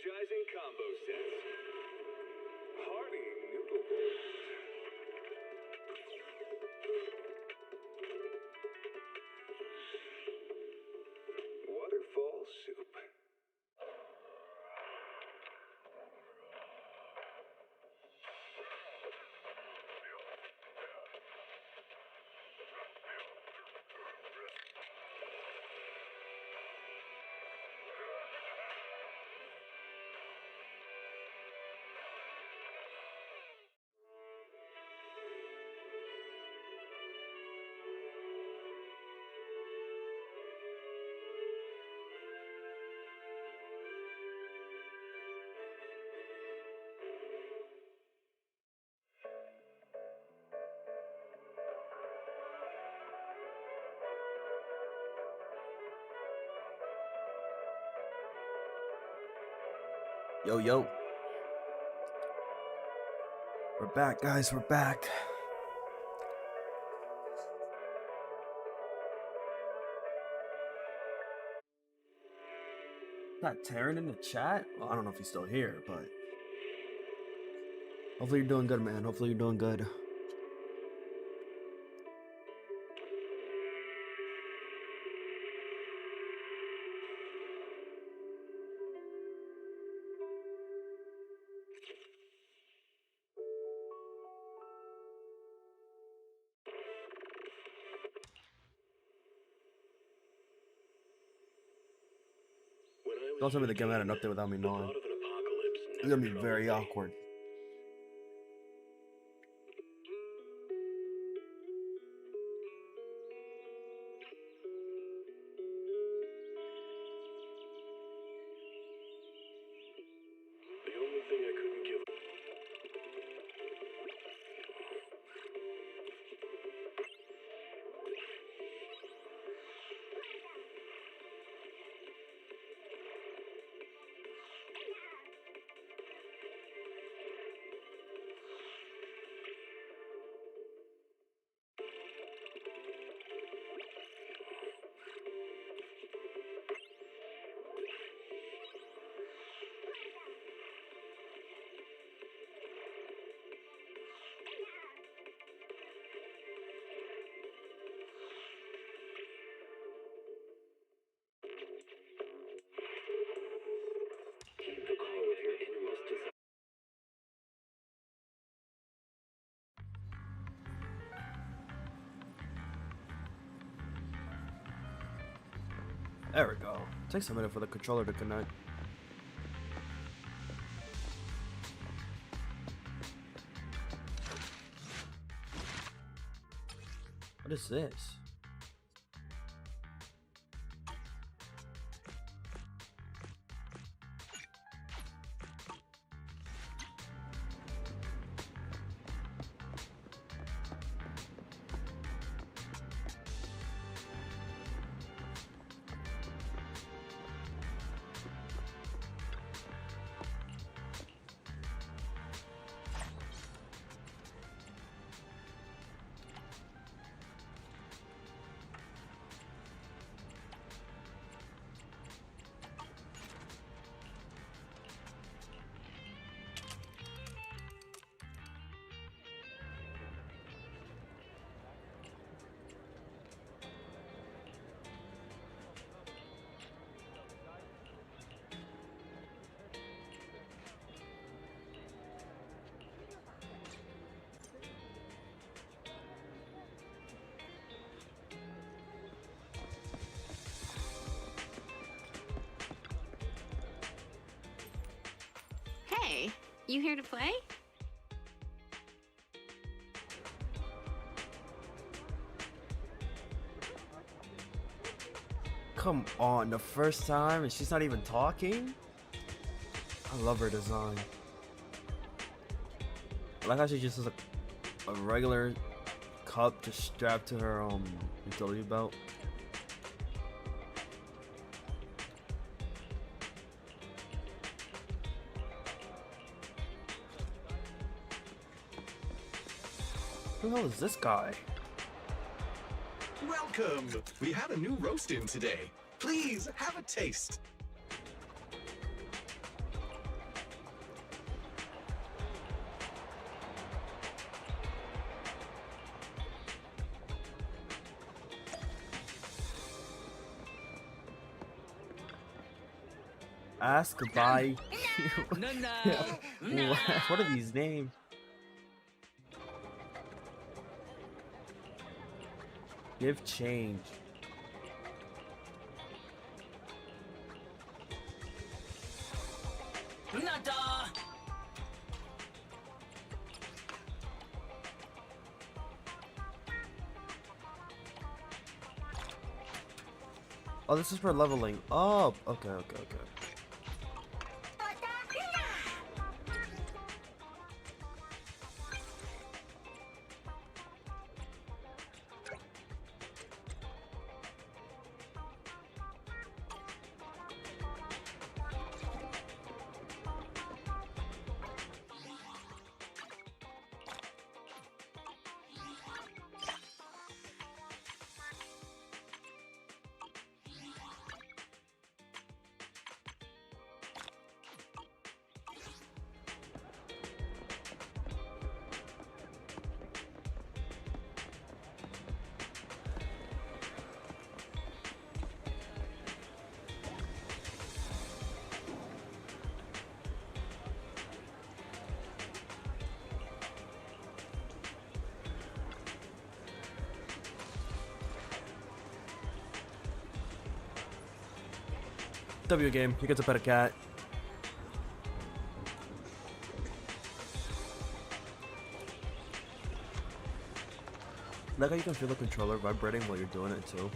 energizing combo sets. Hearty noodle bowls. Waterfall soup. Yo, yo. We're back, guys. We're back. Not Taryn in the chat? Well, I don't know if he's still here, but hopefully you're doing good, man. Hopefully you're doing good. Don't tell me the game had an update without me knowing. It's gonna be very awkward. The only thing I couldn't give keep the call of your innermost desire. There we go. Takes a minute for the controller to connect. What is this? Hey, you here to play? Come on, the first time and she's not even talking? I love her design. I like how she just has a regular cup just strapped to her utility belt. Who the hell is this guy? Welcome! We had a new roast in today. Please have a taste. Ask goodbye. No, What are these names? Give change. Nada. Oh, this is for leveling up. Okay. W game. You get to pet a cat. Like how you can feel the controller vibrating while you're doing it too.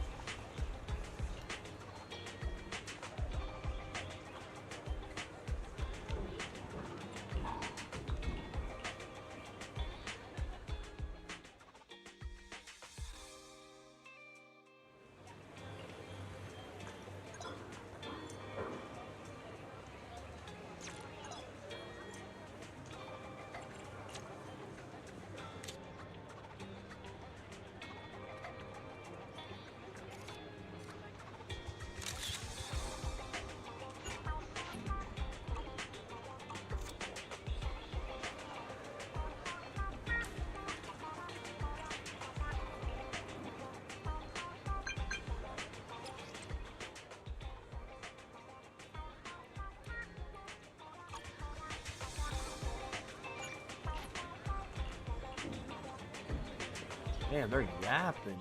Damn, they're yapping.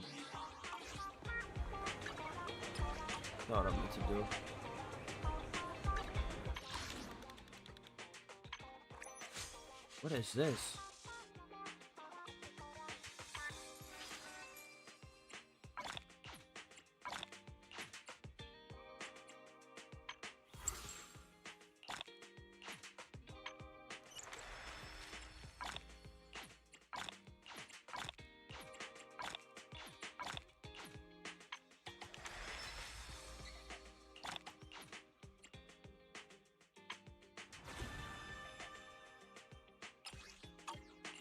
Know what I meant to do. What is this?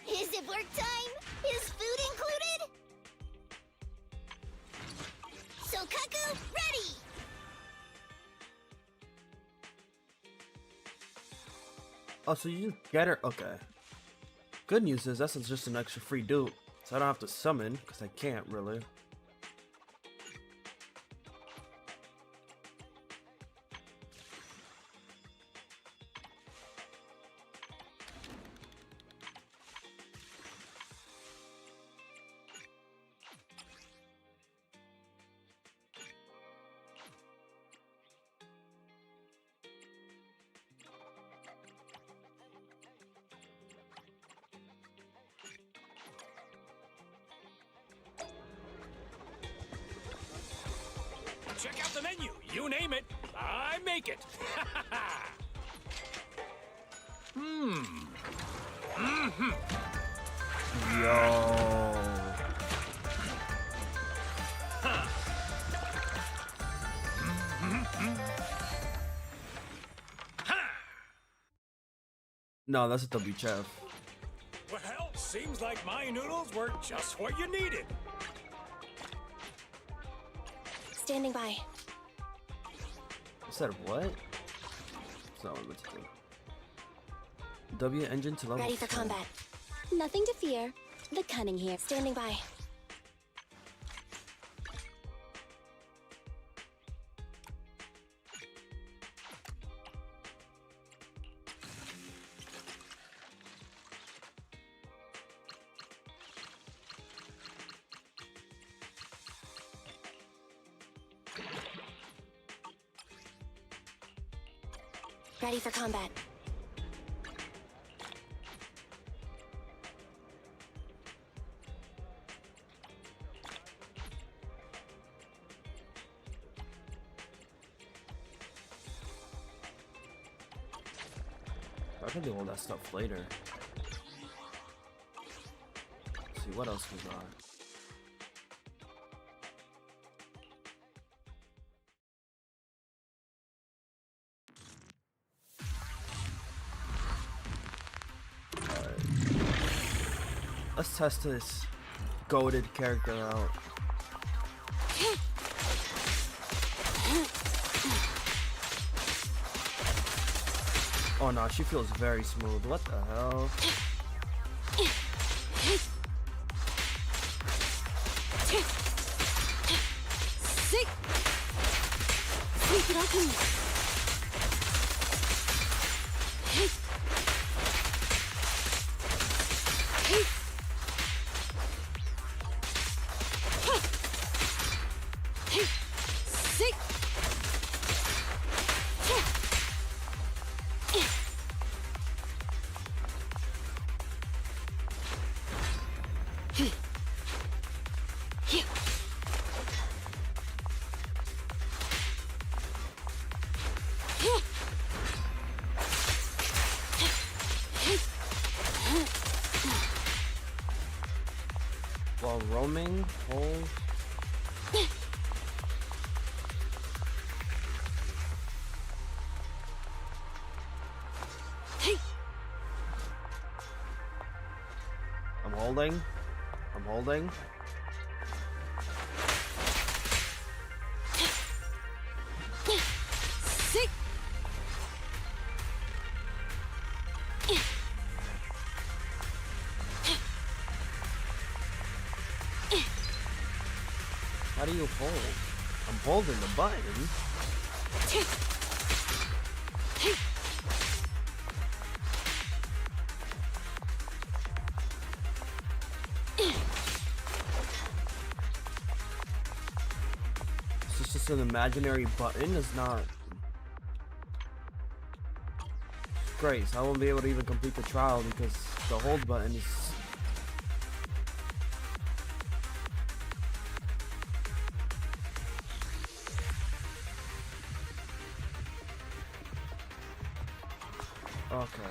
Is it work time? Is food included? Sokaku, ready! Oh, so you just get her? Okay. Good news is that's just an extra free dupe, so I don't have to summon, because I can't really. Check out the menu. You name it, I make it. Yo. No, that's a WCHF. Well, seems like my noodles were just what you needed. Standing by. I said what? That's not what I meant to do. W engine to level Ready for 10. combat. Nothing to fear. The cunning here. Standing by. Ready for combat. I can do all that stuff later. Let's see what else we got. Let's test this goated character out. Oh no, she feels very smooth. What the hell? While roaming, hold. I'm holding. I'm holding. How do you hold? I'm holding the button. It's just an imaginary button. It's not great. So I won't be able to even complete the trial because the hold button is. Okay.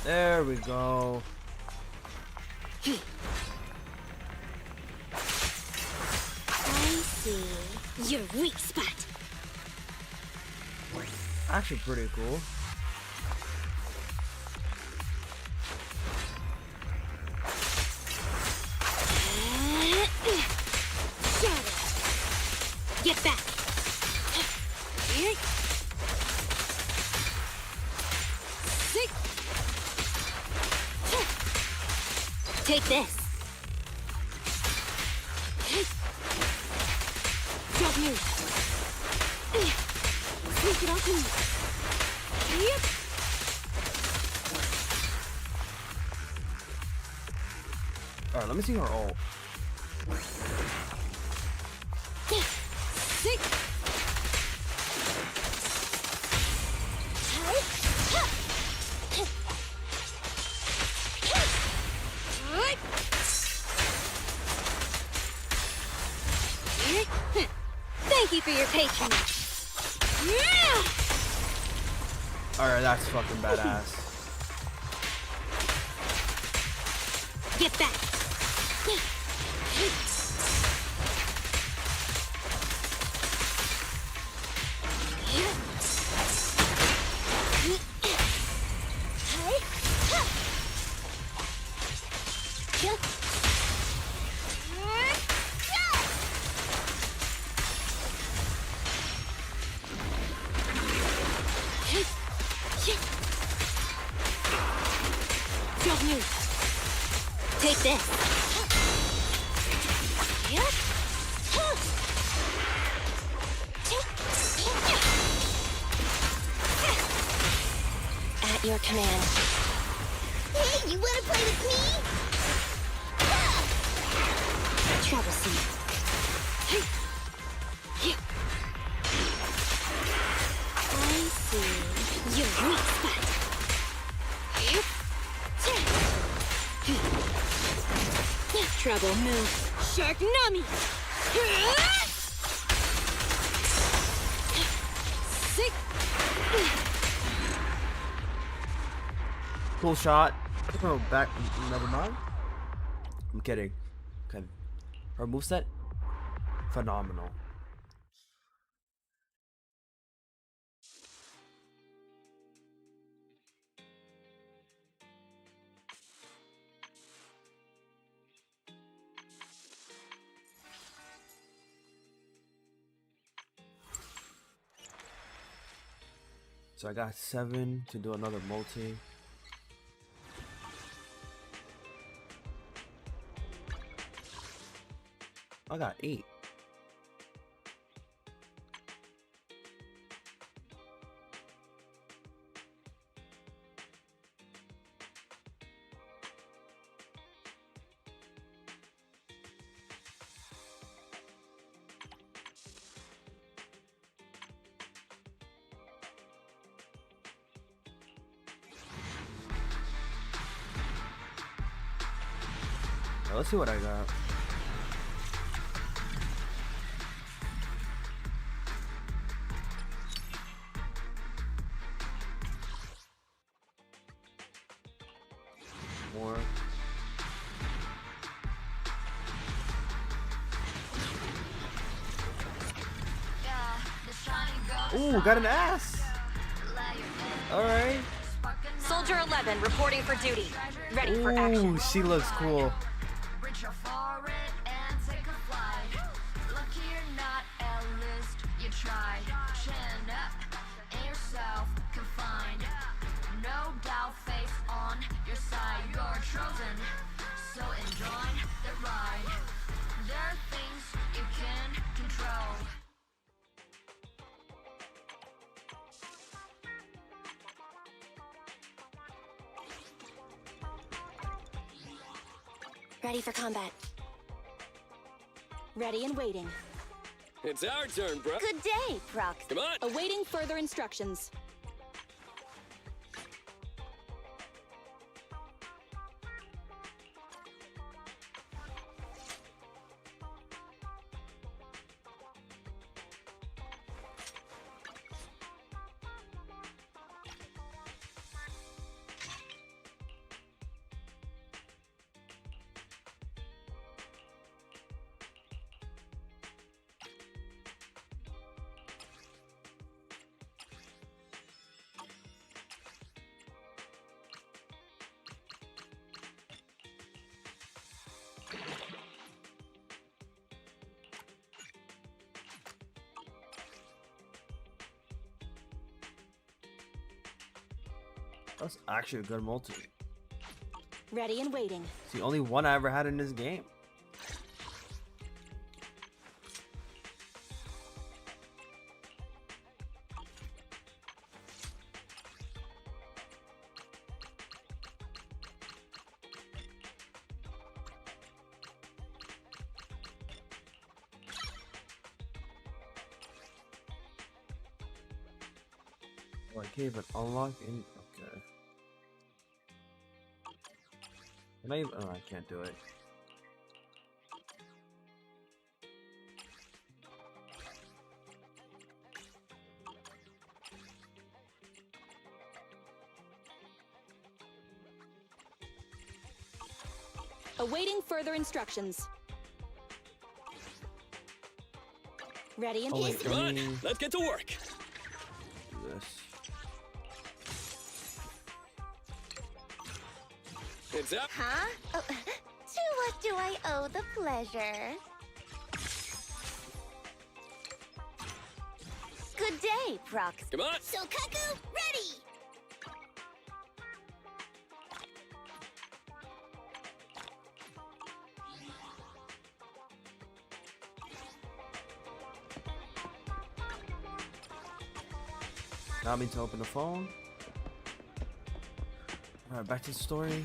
There we go. I see. Your weak spot. Actually pretty cool. Get back. Take this. Drop you. Sneak it up and... Yep. Alright, let me see her ult. Thank you for your patronage. Alright, that's fucking badass. Get back. Take this. At your command. Hey, you wanna play with me? troublesome. I see. Your weak spot. Trouble move. Shark Nami! Sick! Cool shot. Oh, back. Never mind. I'm kidding. Okay. Her moveset? Phenomenal. So I got 7 to do another multi. I got 8. Now, let's see what I got. More. Ooh, got an ass. All right. Soldier 11 reporting for duty. Ready for action. Ooh, she looks cool. Ready for combat. Ready and waiting. It's our turn, bro. Good day, Prox. Come on. Awaiting further instructions. That's actually a good multi. Ready and waiting. It's the only one I ever had in this game. Oh, I can't even unlock any. Okay. Can I even? Oh, I can't do it. Awaiting further instructions. Ready and Oh, wait, Come let me on, let's get to work. do this. It's up. Huh? Oh, to what do I owe the pleasure? Good day, Prox. Come on. Sokaku, ready! Now I need to open the phone. Alright, back to the story.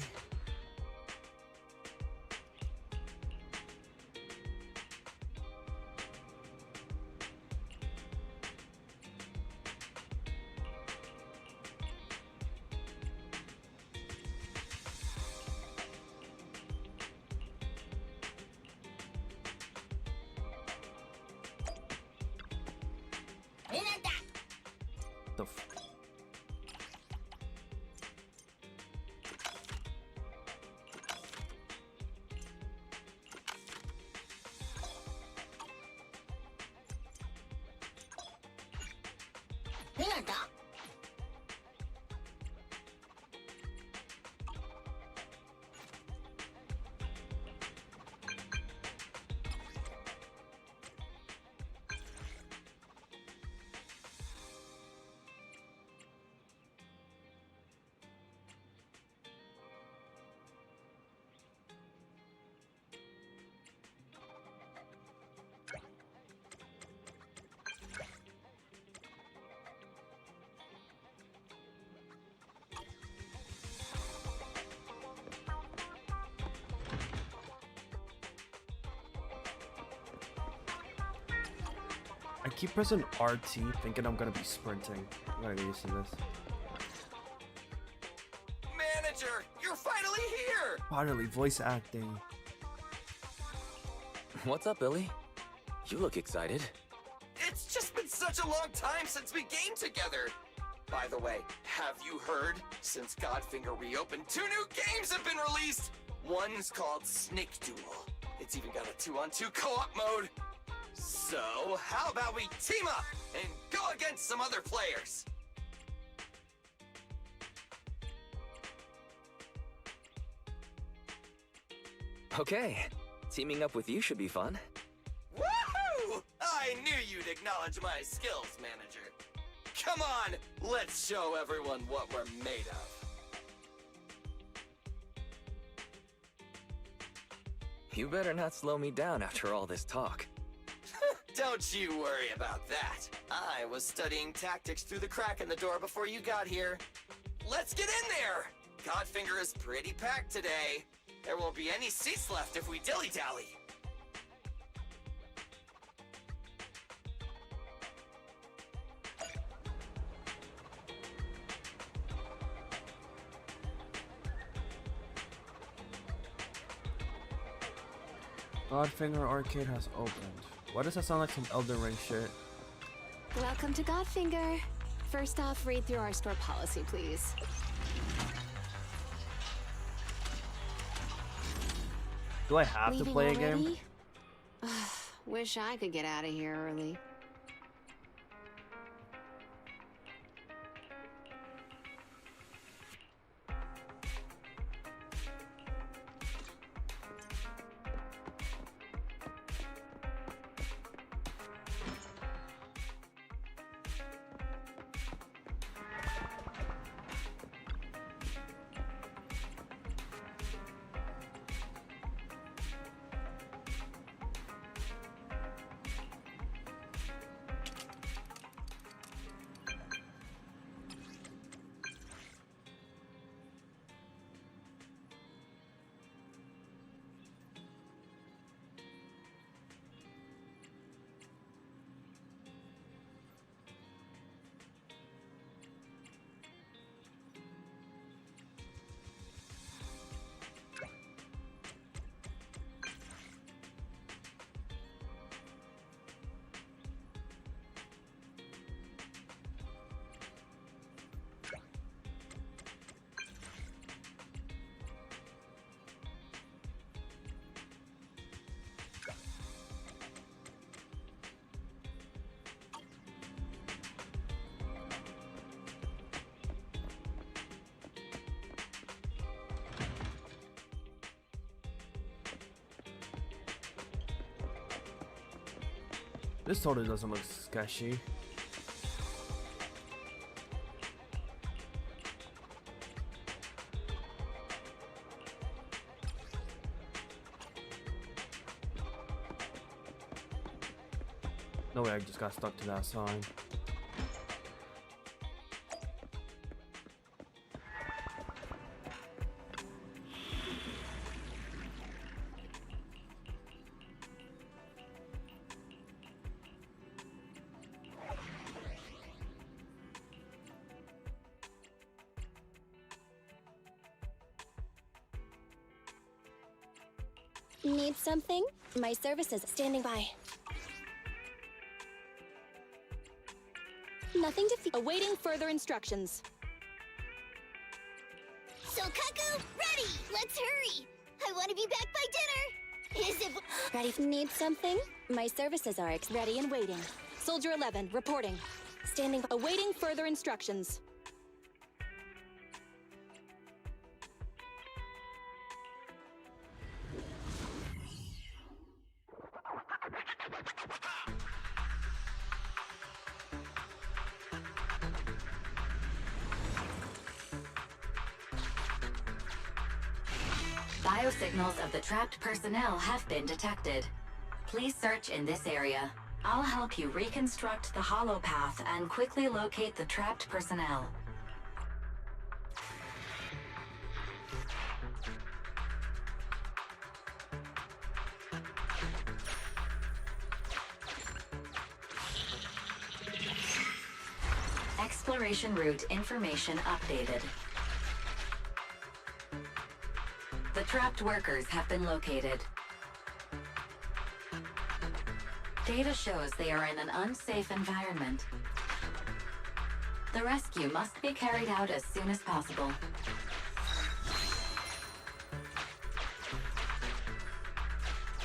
I keep pressing RT thinking I'm gonna be sprinting. I gotta get used to this. Manager, you're finally here! Finally, voice acting. What's up, Billy? You look excited. It's just been such a long time since we gamed together. By the way, have you heard? Since Godfinger reopened, 2 new games have been released! One's called Snake Duel. It's even got a 2-on-2 co-op mode. So, how about we team up and go against some other players? Okay, teaming up with you should be fun. Woohoo! I knew you'd acknowledge my skills, manager. Come on, let's show everyone what we're made of. You better not slow me down after all this talk. Don't you worry about that. I was studying tactics through the crack in the door before you got here. Let's get in there! Godfinger is pretty packed today. There won't be any seats left if we dilly-dally. Godfinger Arcade has opened. Why does that sound like some Elden Ring shit? Welcome to Godfinger. First off, read through our store policy, please. Do I have to Leaving play a game? already? Wish I could get out of here early. This totally doesn't look sketchy. No way, I just got stuck to that sign. Need something? My services standing by. Nothing to fear. Awaiting further instructions. So Kaku, ready! Let's hurry! I want to be back by dinner! Is it... Ready? Need something? My services are Ready and waiting. Soldier 11, reporting. Standing. Awaiting further instructions. Biosignals of the trapped personnel have been detected. Please search in this area. I'll help you reconstruct the hollow path and quickly locate the trapped personnel. Exploration route information updated. The trapped workers have been located. Data shows they are in an unsafe environment. The rescue must be carried out as soon as possible.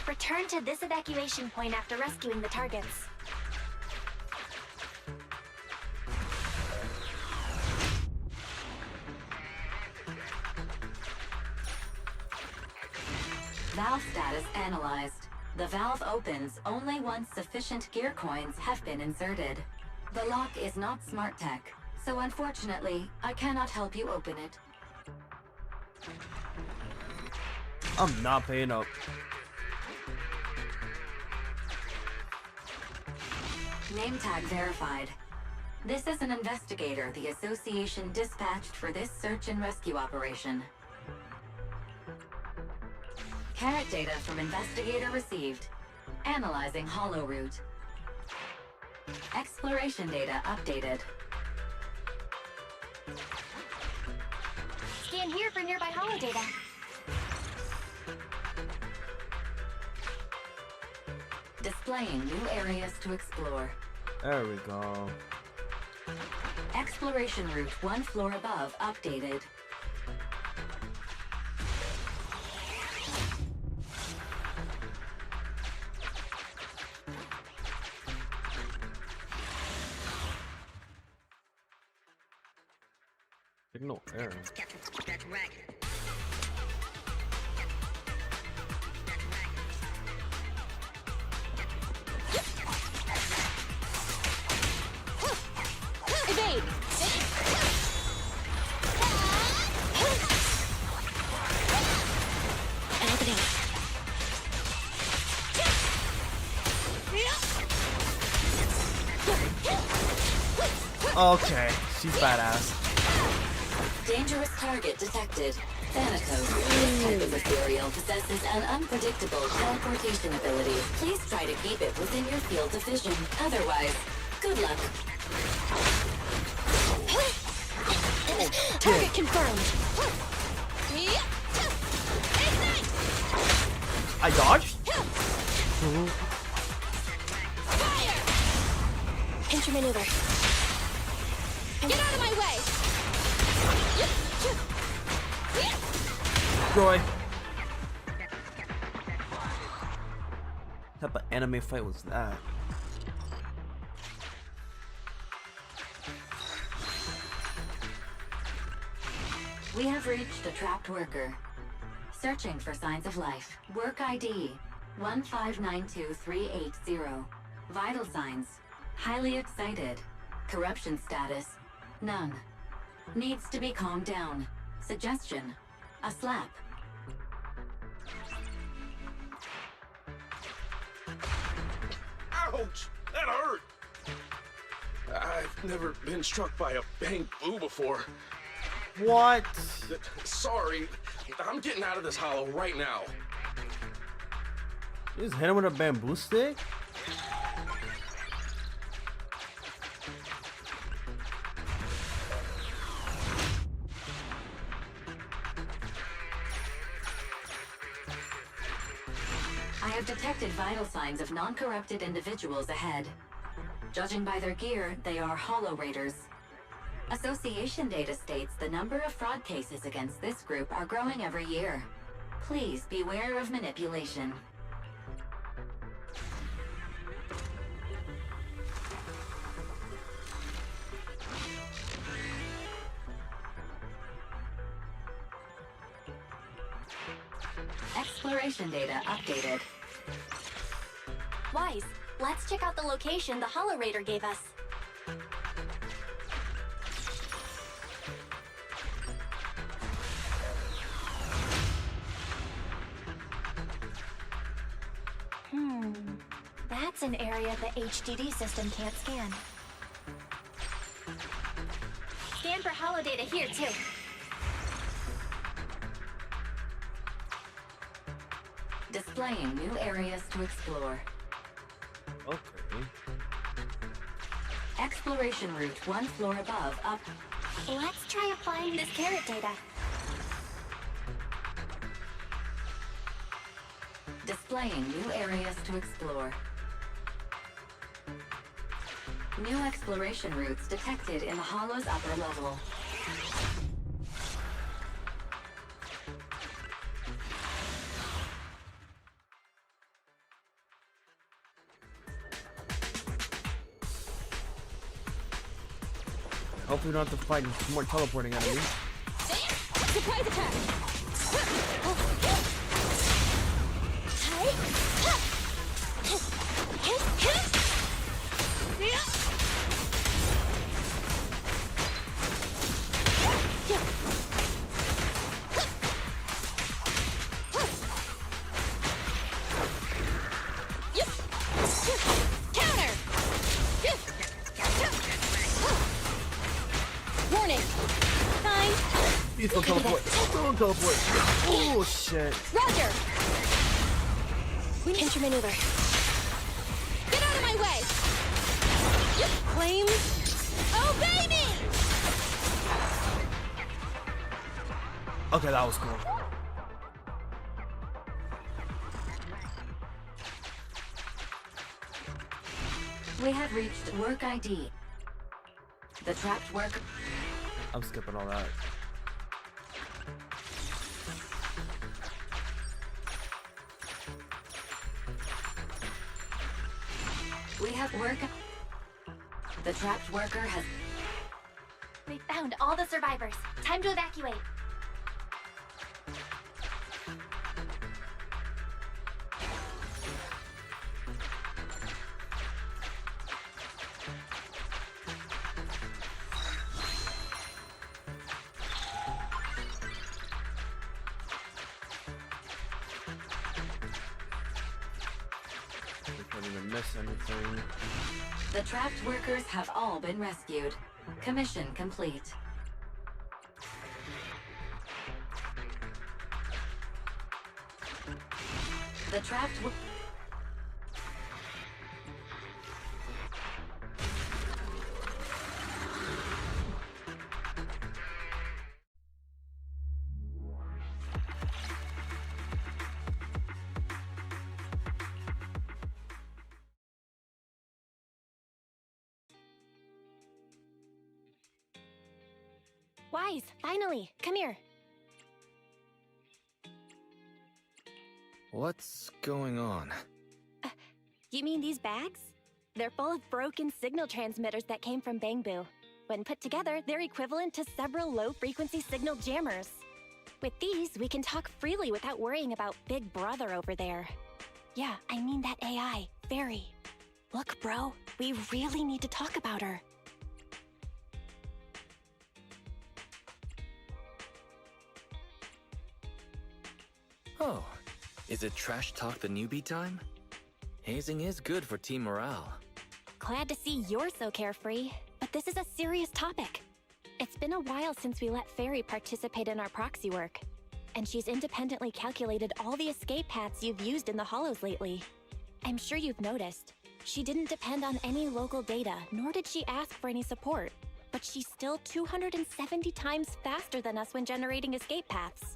Return to this evacuation point after rescuing the targets. Valve status analyzed. The valve opens only once sufficient gear coins have been inserted. The lock is not smart tech, so unfortunately, I cannot help you open it. I'm not paying up. Name tag verified. This is an investigator the Association dispatched for this search and rescue operation. Carrot data from investigator received. Analyzing hollow route. Exploration data updated. Scan here for nearby hollow data. Displaying new areas to explore. There we go. Exploration route 1 floor above updated. Signal error. Evade! Okay, she's badass. Dangerous target detected. Thanatos. This type of material possesses an unpredictable teleportation ability. Please try to keep it within your field of vision. Otherwise, good luck. Target confirmed. I dodged? Fire! Intermaneuver. Get out of my way! Roy. What type of anime fight was that? We have reached a trapped worker. Searching for signs of life. Work ID 1592380. Vital signs. Highly excited. Corruption status. None. Needs to be calmed down. Suggestion. A slap. Ouch! That hurt! I've never been struck by a bang boo before. What? Sorry, I'm getting out of this hollow right now. You just hit him with a bamboo stick? I have detected vital signs of non-corrupted individuals ahead. Judging by their gear, they are Hollow Raiders. Association data states the number of fraud cases against this group are growing every year. Please beware of manipulation. Exploration data updated. Wise, let's check out the location the Hollow Raider gave us. That's an area the HDD system can't scan. Scan for hollow data here, too. Displaying new areas to explore. Okay. Exploration route one floor above up. Let's try applying this carrot data. Displaying new areas to explore. New exploration routes detected in the Hollow's upper level. Hopefully we don't have to fight more teleporting enemies. Surprise attack! Counter! Warning! Fine. Please don't teleport. Don't teleport. Oh shit. Roger! We need to maneuver. Get out of my way! Flames! Obey me! Okay, that was cool. We have reached work ID. The trapped worker. I'm skipping all that. We have work. The trapped worker has. We found all the survivors. Time to evacuate. I didn't even miss anything. The trapped workers have all been rescued. Commission complete. The trapped. Wise, finally, come here. What's going on? You mean these bags? They're full of broken signal transmitters that came from Bangbu. When put together, they're equivalent to several low-frequency signal jammers. With these, we can talk freely without worrying about Big Brother over there. Yeah, I mean that AI, Fairy. Look, bro, we really need to talk about her. Oh, is it trash talk the newbie time? Hazing is good for team morale. Glad to see you're so carefree, but this is a serious topic. It's been a while since we let Fairy participate in our proxy work, and she's independently calculated all the escape paths you've used in the Hollows lately. I'm sure you've noticed. She didn't depend on any local data, nor did she ask for any support, but she's still 270 times faster than us when generating escape paths.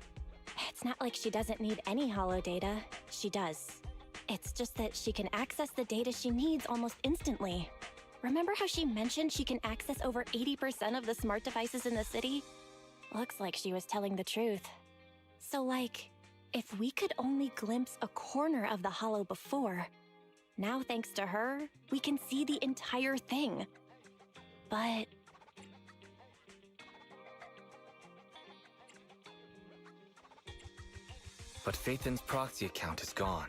It's not like she doesn't need any hollow data. She does. It's just that she can access the data she needs almost instantly. Remember how she mentioned she can access over 80% of the smart devices in the city? Looks like she was telling the truth. So like, if we could only glimpse a corner of the hollow before, now thanks to her, we can see the entire thing. But But Phaethon's proxy account is gone.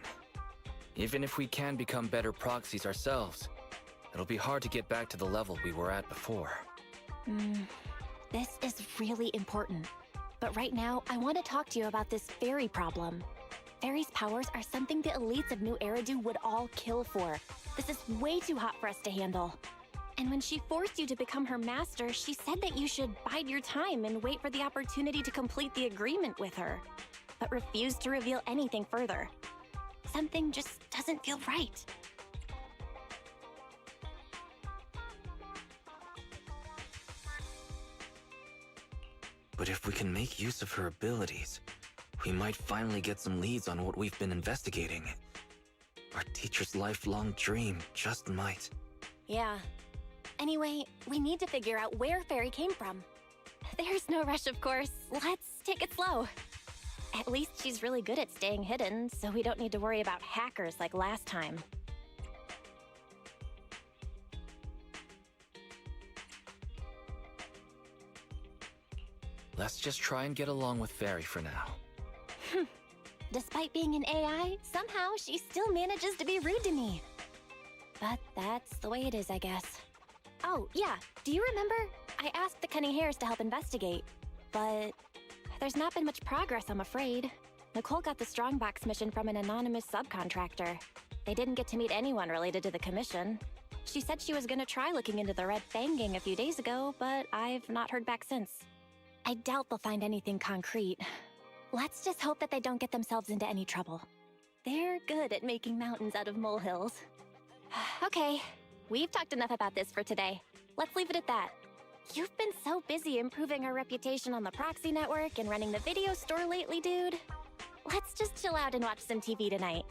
Even if we can become better proxies ourselves, it'll be hard to get back to the level we were at before. This is really important. But right now, I want to talk to you about this fairy problem. Fairy's powers are something the elites of New Eridu would all kill for. This is way too hot for us to handle. And when she forced you to become her master, she said that you should bide your time and wait for the opportunity to complete the agreement with her, but refused to reveal anything further. Something just doesn't feel right. But if we can make use of her abilities, we might finally get some leads on what we've been investigating. Our teacher's lifelong dream just might. Yeah. Anyway, we need to figure out where Fairy came from. There's no rush, of course. Let's take it slow. At least she's really good at staying hidden, so we don't need to worry about hackers like last time. Let's just try and get along with Fairy for now. Despite being an AI, somehow she still manages to be rude to me. But that's the way it is, I guess. Oh, yeah, do you remember? I asked the Cunning Hares to help investigate, but there's not been much progress, I'm afraid. Nicole got the Strongbox mission from an anonymous subcontractor. They didn't get to meet anyone related to the commission. She said she was gonna try looking into the Red Fang gang a few days ago, but I've not heard back since. I doubt they'll find anything concrete. Let's just hope that they don't get themselves into any trouble. They're good at making mountains out of molehills. Okay, we've talked enough about this for today. Let's leave it at that. You've been so busy improving our reputation on the proxy network and running the video store lately, dude. Let's just chill out and watch some TV tonight.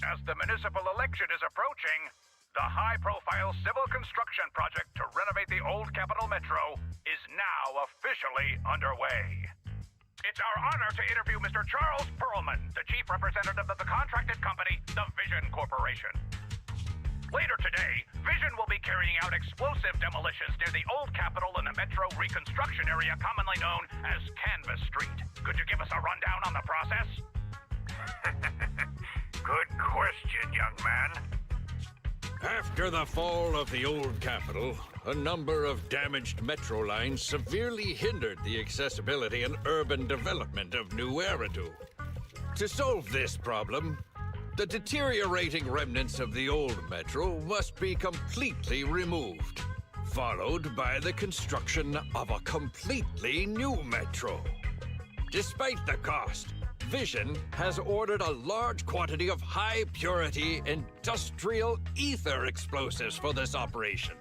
As the municipal election is approaching, the high-profile civil construction project to renovate the old Capital Metro is now officially underway. It's our honor to interview Mr. Charles Perlman, the chief representative of the contracted company, the Vision Corporation. Later today, Vision will be carrying out explosive demolitions near the old Capitol in the Metro reconstruction area commonly known as Canvas Street. Could you give us a rundown on the process? Good question, young man. After the fall of the old Capitol, a number of damaged metro lines severely hindered the accessibility and urban development of New Eridu. To solve this problem, the deteriorating remnants of the old metro must be completely removed, followed by the construction of a completely new metro. Despite the cost, Vision has ordered a large quantity of high-purity industrial ether explosives for this operation.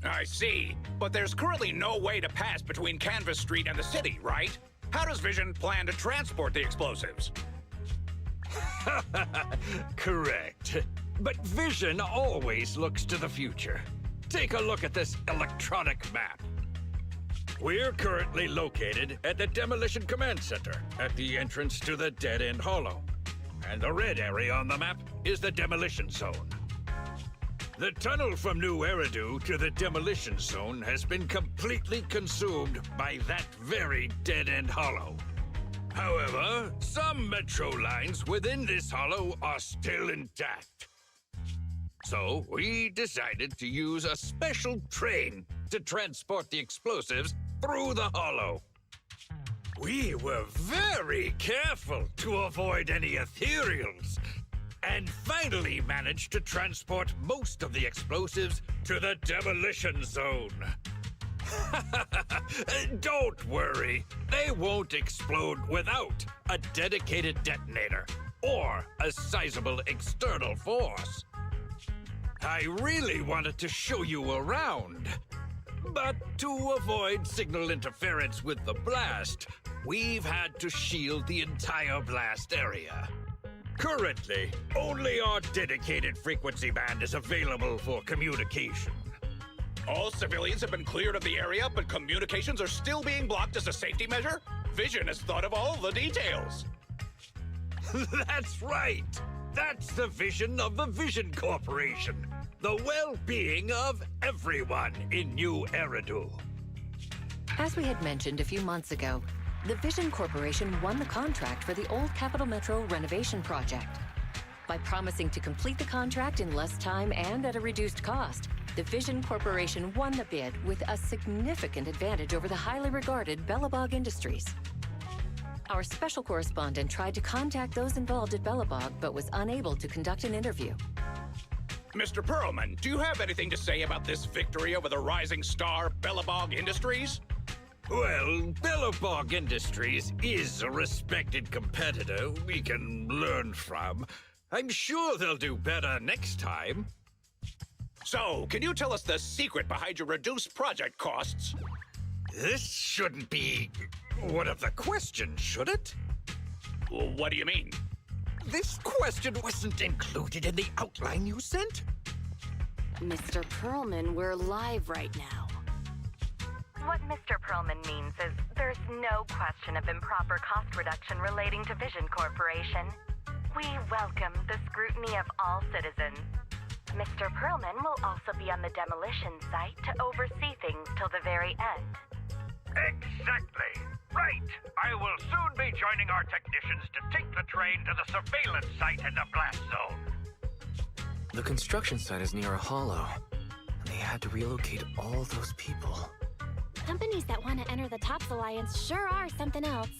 I see, but there's currently no way to pass between Canvas Street and the city, right? How does Vision plan to transport the explosives? Correct. But Vision always looks to the future. Take a look at this electronic map. We're currently located at the Demolition Command Center, at the entrance to the Dead-End Hollow. And the red area on the map is the Demolition Zone. The tunnel from New Eridu to the Demolition Zone has been completely consumed by that very Dead-End Hollow. However, some metro lines within this hollow are still intact. So we decided to use a special train to transport the explosives through the hollow. We were very careful to avoid any ethereals, and finally managed to transport most of the explosives to the Demolition Zone. Don't worry. They won't explode without a dedicated detonator or a sizable external force. I really wanted to show you around. But to avoid signal interference with the blast, we've had to shield the entire blast area. Currently, only our dedicated frequency band is available for communication. All civilians have been cleared of the area, but communications are still being blocked as a safety measure? Vision has thought of all the details. That's right! That's the vision of the Vision Corporation. The well-being of everyone in New Eridu. As we had mentioned a few months ago, the Vision Corporation won the contract for the Old Capital Metro renovation project. By promising to complete the contract in less time and at a reduced cost, the Vision Corporation won the bid with a significant advantage over the highly regarded Bellabog Industries. Our special correspondent tried to contact those involved at Bellabog, but was unable to conduct an interview. Mr. Perlman, do you have anything to say about this victory over the rising star Bellabog Industries? Well, Bellabog Industries is a respected competitor we can learn from. I'm sure they'll do better next time. So, can you tell us the secret behind your reduced project costs? This shouldn't be one of the questions, should it? What do you mean? This question wasn't included in the outline you sent? Mr. Perlman, we're live right now. What Mr. Perlman means is there's no question of improper cost reduction relating to Vision Corporation. We welcome the scrutiny of all citizens. Mr. Perlman will also be on the demolition site to oversee things till the very end. Exactly. Right. I will soon be joining our technicians to take the train to the surveillance site in the blast zone. The construction site is near a hollow, and they had to relocate all those people. Companies that want to enter the TOPS Alliance sure are something else.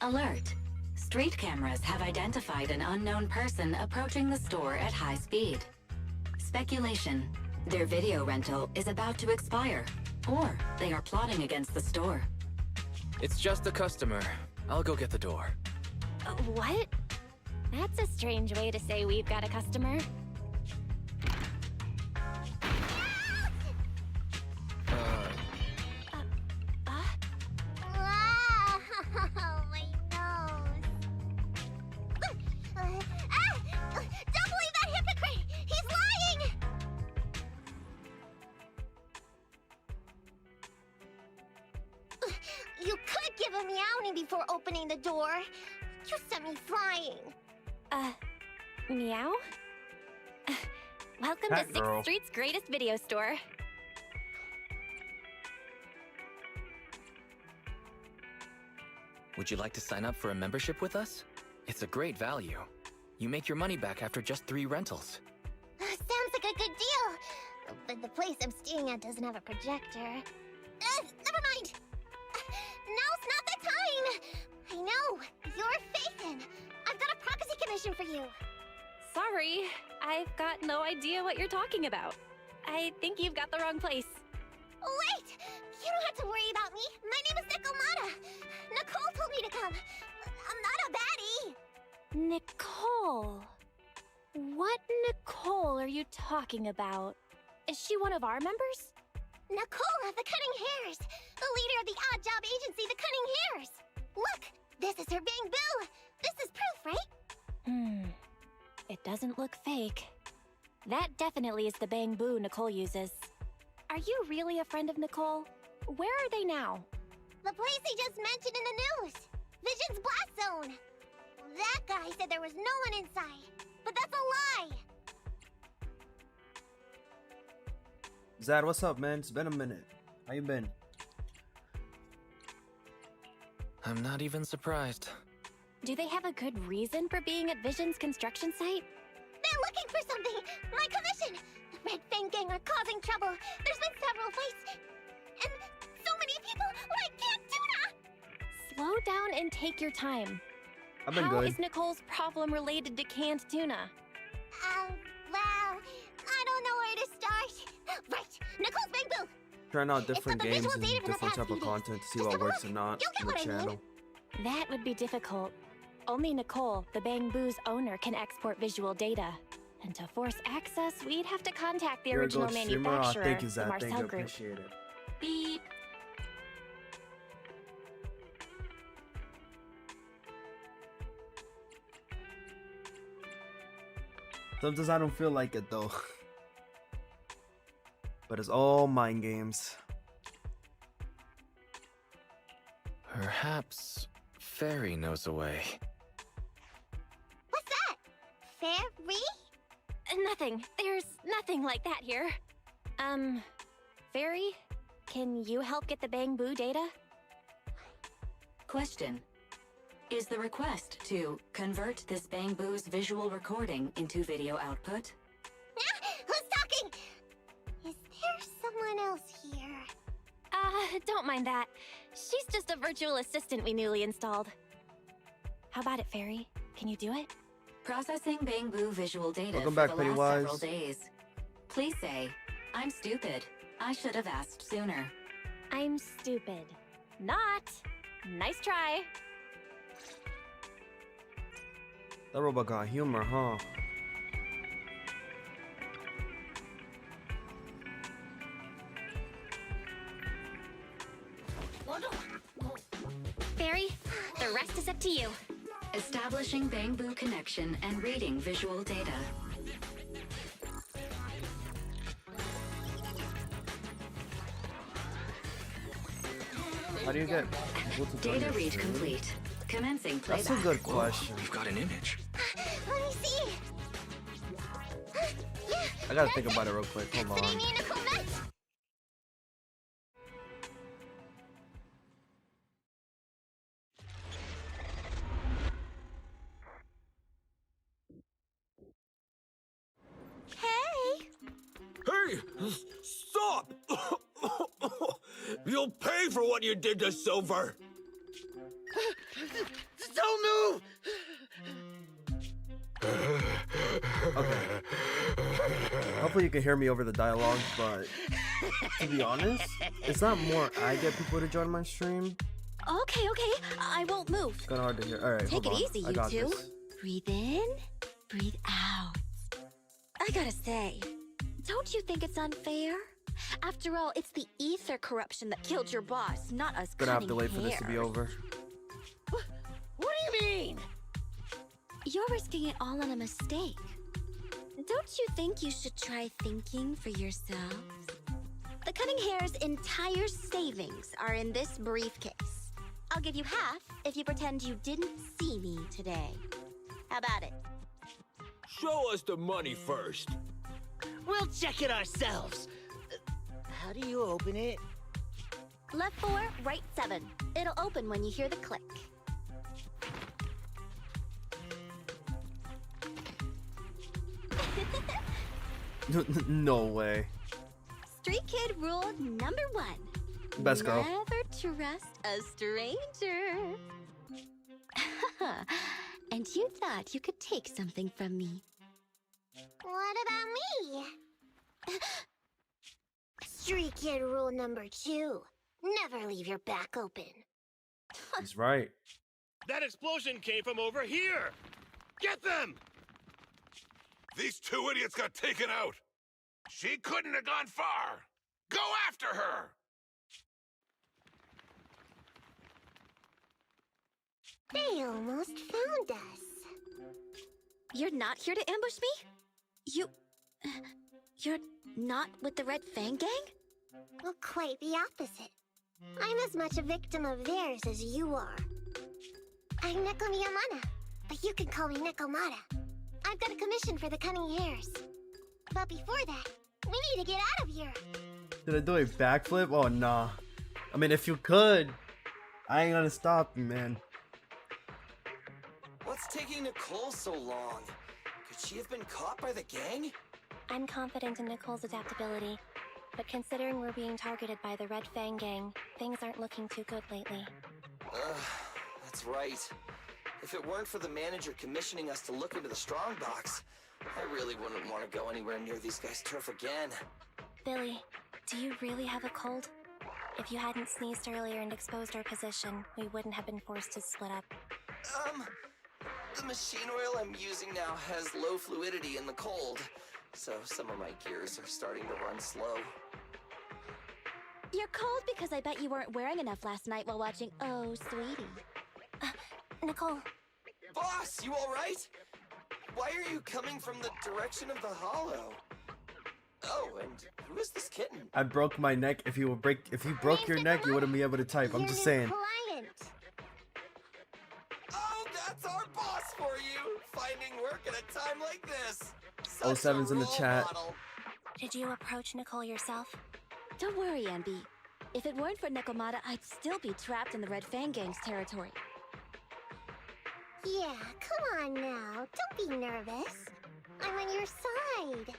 Alert. Street cameras have identified an unknown person approaching the store at high speed. Speculation. Their video rental is about to expire, or they are plotting against the store. It's just a customer. I'll go get the door. What? That's a strange way to say we've got a customer. Oh, my nose. Don't believe that hypocrite! He's lying! You could give a meowing before opening the door. You sent me flying. Meow? Welcome That to girl. 6th Street's greatest video store. Would you like to sign up for a membership with us? It's a great value. You make your money back after just 3 rentals. Sounds like a good deal. But the place I'm staying at doesn't have a projector. Never mind. Now's not the time. I know. You're faking. I've got a proxy commission for you. Sorry, I've got no idea what you're talking about. I think you've got the wrong place. Wait! You don't have to worry about me. My name is Nikomata. Nicole told me to come. I'm not a baddie. Nicole. What Nicole are you talking about? Is she one of our members? Nicole of the Cutting Hairs. The leader of the odd job agency, the Cutting Hairs. Look, this is her Bang Boo. This is proof, right? It doesn't look fake. That definitely is the Bang Boo Nicole uses. Are you really a friend of Nicole? Where are they now? The place he just mentioned in the news. Vision's blast zone. That guy said there was no one inside. But that's a lie. Zad, what's up, man? It's been a minute. How you been? I'm not even surprised. Do they have a good reason for being at Vision's construction site? They're looking for something. My commission. The Red Fang Gang are causing trouble. There's been several fights. And so many people like Cat Tuna. Slow down and take your time. I've been How good. is Nicole's problem related to canned tuna? Well, I don't know where to start. Right, Nicole's Bang Boo. trying out different the games visual and data from the different past type few of days. content to see Just what have a works look. and not You'll get on the what I mean. channel. That would be difficult. Only Nicole, the Bang Boo's owner, can export visual data. And to force access, we'd have to contact the You're a original good streamer. manufacturer, Thank you, the Zach. Thank Marcel you. Group. Appreciate it. Beep. Sometimes I don't feel like it though. But it's all mind games. Perhaps Fairy knows a way. What's that? Fairy? Nothing. There's nothing like that here. Fairy, can you help get the Bang Boo data? Question. Is the request to convert this Bang Boo's visual recording into video output? Who's talking? Is there someone else here? Don't mind that. She's just a virtual assistant we newly installed. How about it, Fairy? Can you do it? Processing Bang Boo visual data Welcome for back, the Pennywise. last several days. Please say, I'm stupid. I should have asked sooner. I'm stupid. Not. Nice try. That robot got humor, huh? Fairy, the rest is up to you. Establishing Bang Boo connection and reading visual data. How do you get people to join Data your read stream? complete. Commencing playback. That's a good question. We've got an image. Let me see. Yeah, I gotta think about it real quick. Hold that's what I on. mean, Nicole met. Hey! Hey! Stop! You'll pay for what you did to Silver! Don't move! Okay. Hopefully you can hear me over the dialogue, but to be honest, it's not more I get people to join my stream. Okay, I won't move. It's kind of hard to hear. All right, Take hold it on. easy, I you got two. this. Breathe in, breathe out. I gotta say, don't you think it's unfair? After all, it's the ether corruption that killed your boss, not us Gonna have to cutting wait for this to be hair. over. What do you mean? You're risking it all on a mistake. Don't you think you should try thinking for yourselves? The cutting hair's entire savings are in this briefcase. I'll give you half if you pretend you didn't see me today. How about it? Show us the money first. We'll check it ourselves. How do you open it? Left 4, right 7. It'll open when you hear the click. No way. Street Kid rule number 1. Best girl. Never trust a stranger. And you thought you could take something from me. What about me? Street Kid rule number 2. Never leave your back open. He's right. That explosion came from over here! Get them! These two idiots got taken out. She couldn't have gone far. Go after her! They almost found us. You're not here to ambush me? You're not with the Red Fang Gang? Well, quite the opposite. I'm as much a victim of theirs as you are. I'm Neko Miyamana, but you can call me Nekomata. I've got a commission for the cunning hairs. But before that, we need to get out of here. Did I do a backflip? Oh, nah. I mean, if you could, I ain't gonna stop you, man. What's taking Nicole so long? Could she have been caught by the gang? I'm confident in Nicole's adaptability, but considering we're being targeted by the Red Fang Gang, things aren't looking too good lately. That's right. If it weren't for the manager commissioning us to look into the strongbox, I really wouldn't want to go anywhere near these guys' turf again. Billy, Do you really have a cold? If you hadn't sneezed earlier and exposed our position, we wouldn't have been forced to split up. The machine oil I'm using now has low fluidity in the cold, so some of my gears are starting to run slow. You're cold because I bet you weren't wearing enough last night while watching Oh, Sweetie. Nicole. Boss, you alright? Why are you coming from the direction of the hollow? Oh, and who is this kitten? I broke my neck. If you broke your neck, you wouldn't be able to type. I'm just saying. Client. Oh, that's our boss for you! Finding work at a time like this! 07's in the chat. Model. Did you approach Nicole yourself? Don't worry, Anby. If it weren't for Nekomata, I'd still be trapped in the Red Fang Gang's territory. Yeah, come on now. Don't be nervous. I'm on your side.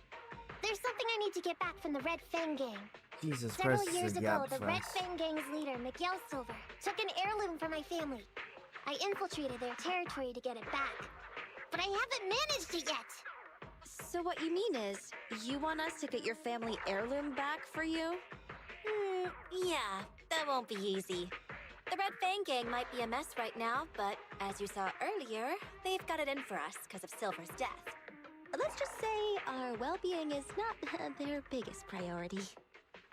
There's something I need to get back from the Red Fang Gang. Jesus Several Christ, years this is ago, Yap the Red Fest. Fang Gang's leader, Miguel Silver, took an heirloom from my family. I infiltrated their territory to get it back. But I haven't managed it yet. So what you mean is, you want us to get your family heirloom back for you? Yeah, that won't be easy. The Red Fang Gang might be a mess right now, but as you saw earlier, they've got it in for us because of Silver's death. Let's just say our well-being is not their biggest priority.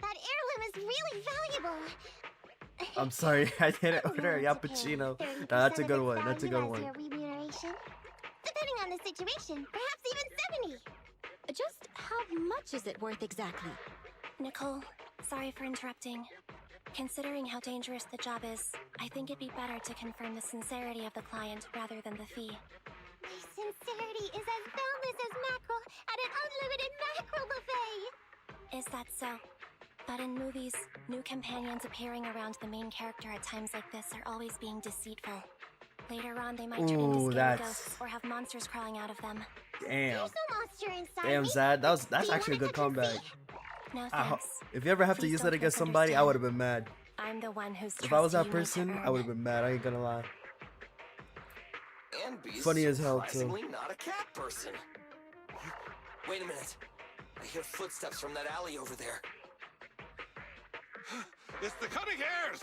That heirloom is really valuable. I'm sorry, I didn't order a Yappuccino. No, that's a good one. That's a good one. Remuneration. Depending on the situation, perhaps even 70. Just how much is it worth exactly? Nicole, sorry for interrupting. Considering how dangerous the job is, I think it'd be better to confirm the sincerity of the client rather than the fee. My sincerity is as boundless as mackerel at an unlimited mackerel buffet. Is that so? But in movies, new companions appearing around the main character at times like this are always being deceitful. Later on, they might turn into scary ghosts or have monsters crawling out of them. Damn. There's no monster inside Damn, me. Zad. That's actually a good comeback. No thanks. If you ever have to use that against somebody, I would have been mad. I'm the one who's If I was that person, I would have been mad. I ain't gonna lie. Anby's Funny as hell, too. surprisingly not a cat person. Wait a minute. I hear footsteps from that alley over there. It's the cutting hairs!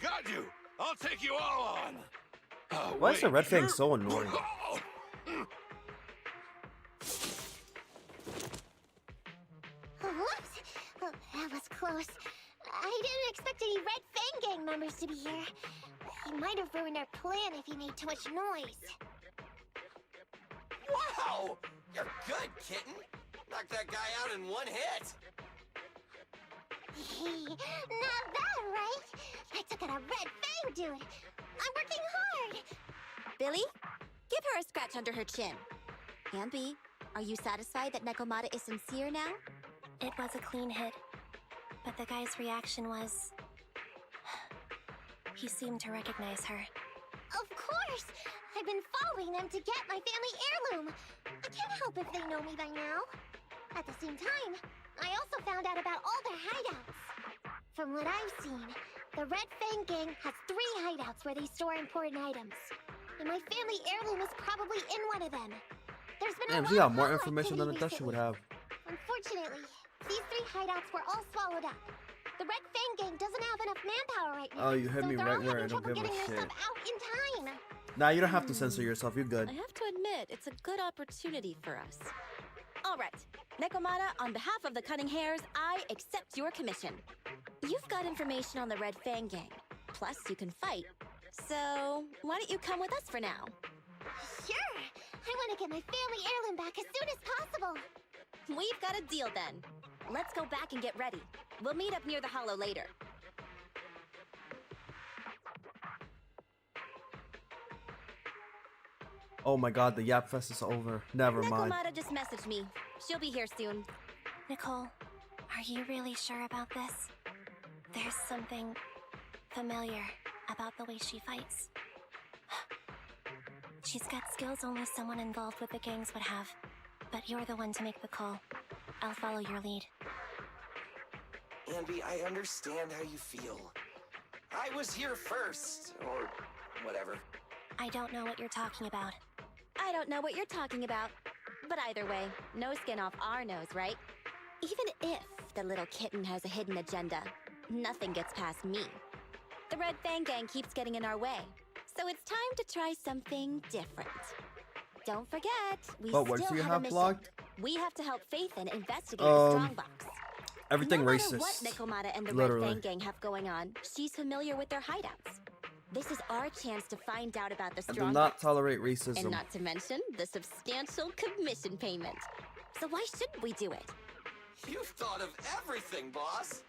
Got you! I'll take you all on! Why is the Red Fang so annoying? Whoops! Oh, that was close. I didn't expect any Red Fang Gang members to be here. He might have ruined our plan if he made too much noise. Wow! You're good, kitten! Knocked that guy out in one hit! Not bad, right? I took out a Red Fang dude. I'm working hard. Billy, give her a scratch under her chin. Anby, are you satisfied that Nekomata is sincere now? It was a clean hit, but the guy's reaction was... He seemed to recognize her. Of course! I've been following them to get my family heirloom. I can't help if they know me by now. At the same time, I also found out about all their hideouts. From what I've seen, the Red Fang Gang has 3 hideouts where they store important items. And my family heirloom is probably in one of them. There's been Damn, a she lot got of more hollow information than I activity thought she would recently. have. Unfortunately, these 3 hideouts were all swallowed up. The Red Fang Gang doesn't have enough manpower right now. Oh, you hit so me they're right all where I having don't trouble give a getting their shit. stuff out in time. Nah, you don't have to censor yourself. You're good. I have to admit, it's a good opportunity for us. All right, Nekomata, on behalf of the Cutting Hairs, I accept your commission. You've got information on the Red Fang Gang. Plus, you can fight. So, why don't you come with us for now? Sure. I want to get my family heirloom back as soon as possible. We've got a deal then. Let's go back and get ready. We'll meet up near the hollow later. Oh my god, the Yap Fest is over. Never mind. Nekomata just messaged me. She'll be here soon. Nicole, are you really sure about this? There's something familiar about the way she fights. She's got skills only someone involved with the gangs would have. But you're the one to make the call. I'll follow your lead. Anby, I understand how you feel. I was here first, or whatever. I don't know what you're talking about. I don't know what you're talking about. But either way, no skin off our nose, right? Even if the little kitten has a hidden agenda, nothing gets past me. The Red Fang Gang keeps getting in our way, so it's time to try something different. Don't forget, we What words still do you have have a mission. blocked? We have to help Faithin investigate the Strongbox. Everything no matter racist. what Nekomata and the Literally. Red Fang Gang have going on, she's familiar with their hideouts. This is our chance to find out about the I do Strongbox. not tolerate racism. And not to mention the substantial commission payment. So why shouldn't we do it? You've thought of everything, boss.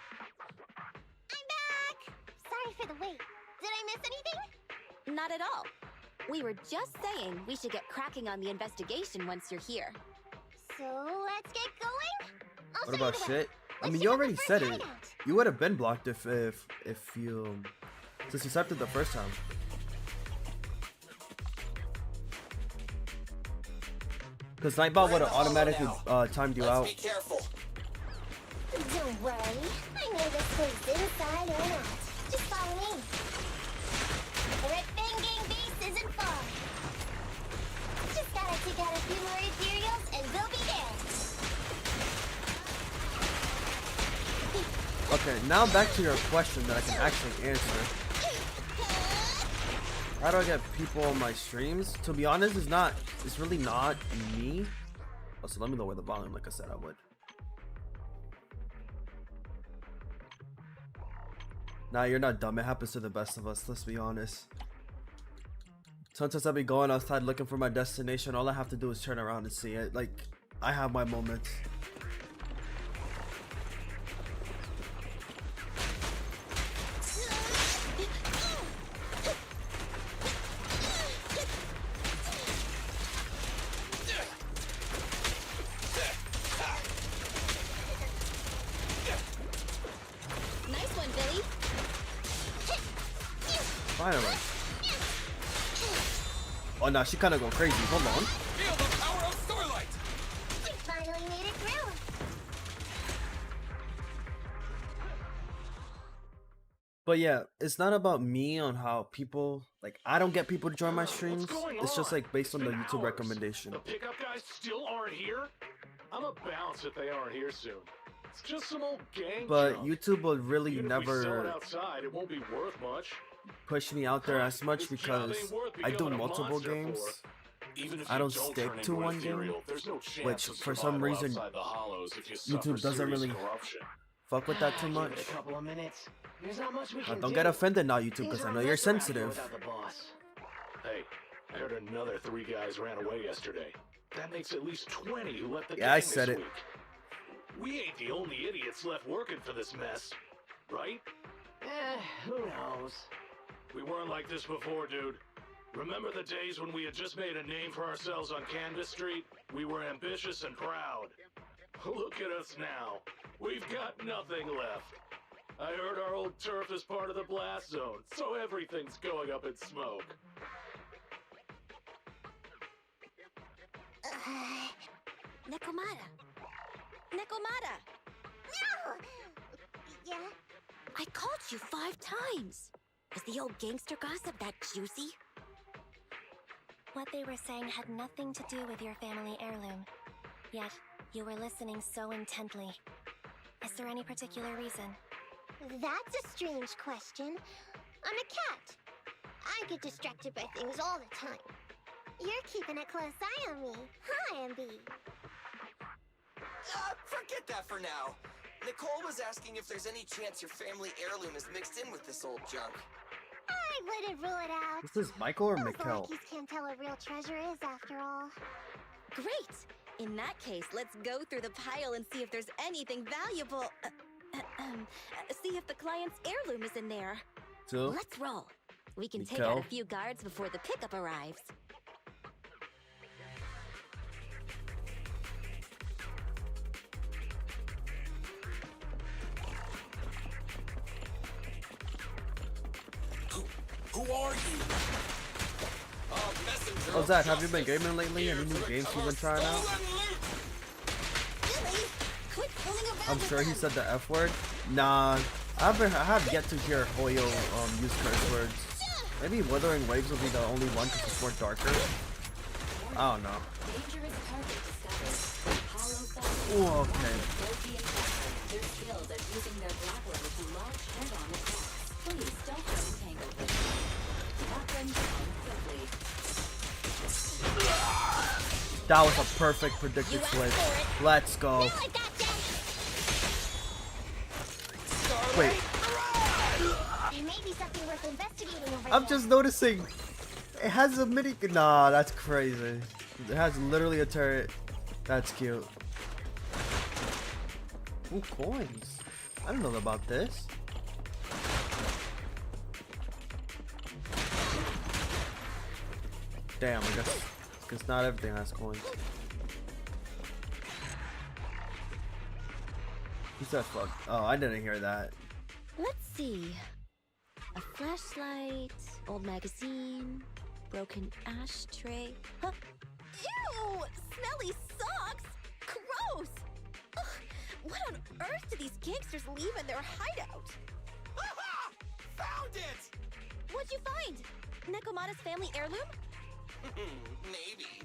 I'm back! Sorry for the wait. Did I miss anything? Not at all. We were just saying we should get cracking on the investigation once you're here. So let's get going? I'll What show about you the way. shit? I Let's mean, check you out the already first said it. hideout. You would have been blocked if you since you stepped it the first time. Because Nightbot would have automatically timed you out. Be careful. Don't worry. I know this place inside and out. Just follow me. The Red Fang Gang base isn't far. Just gotta take out a few more materials and we'll be there. Okay, now back to your question that I can actually answer. How do I get people on my streams? To be honest, it's really not me. Oh, so let me lower the volume like I said I would. Nah, you're not dumb. It happens to the best of us, let's be honest. Sometimes I'll be going outside looking for my destination. All I have to do is turn around and see it. Like, I have my moments. Nice one, Billy. Finally. Oh, no, she kind of go crazy. Hold on. Feel the power of Starlight! We finally made it through. But yeah, it's not about me on how people, like, I don't get people to join my streams. It's just like based on the YouTube recommendation. The pickup guys still aren't here? I'm a bounce if they aren't here soon. It's just some old gang But junk. YouTube will really Even if we sell it never outside, it won't be worth much. push me out there as much This job because ain't worth I do becoming a multiple monster games. for. Even if I you don't turn stick to into one game, ethereal, there's no chance which of for some survival reason outside the hollows if you suffer YouTube doesn't serious really corruption. fuck with that too much. Give it a couple of minutes. There's not much we can Don't do. get offended now, YouTube, Things because I are know a you're mess around here sensitive. without the boss. Hey, I heard another 3 guys ran away yesterday. That makes at least 20 who left the Yeah, I gang said this it. week. We ain't the only idiots left working for this mess, right? Who knows? We weren't like this before, dude. Remember the days when we had just made a name for ourselves on Canvas Street? We were ambitious and proud. Look at us now. We've got nothing left. I heard our old turf is part of the blast zone, so everything's going up in smoke. Nekomata. Nekomata! No! Yeah? I called you 5 times. Is the old gangster gossip that juicy? What they were saying had nothing to do with your family heirloom. Yet, you were listening so intently. Is there any particular reason? That's a strange question. I'm a cat. I get distracted by things all the time. You're keeping a close eye on me, huh, MB? Forget that for now. Nicole was asking if there's any chance your family heirloom is mixed in with this old junk. I wouldn't rule it out. This is Michael or Those Mikkel? lackeys can't tell what real treasure is, after all. Great! In that case, let's go through the pile and see if there's anything valuable. See if the client's heirloom is in there. So? Let's roll. We can take out a Mikkel? few guards before the pickup arrives. Who are you? Messenger Oh, of Zach, have you justice. been gaming lately? Any new games you've been trying out? I'm sure he said the F word. Nah, I have yet to hear Hoyo use curse words. Maybe Withering Waves will be the only one to support Darker. I don't know. Dangerous target discovered. Hollow Ooh, okay. They're skilled at using their grappling to launch head-on attacks. Please don't get entangled with them. Knock them down quickly. That was a perfect predicted flip. Let's go. Wait. There may be something worth investigating over I'm there. just noticing. It has a mini. Nah, that's crazy. It has literally a turret. That's cute. Ooh, coins. I don't know about this. Damn, I guess not everything has coins. Who said fuck? Oh, I didn't hear that. Let's see. A flashlight, old magazine, broken ashtray. Huh? Ew! Smelly socks! Gross! Ugh, what on earth do these gangsters leave in their hideout? Found it! What'd you find? Nekomata's family heirloom? Maybe.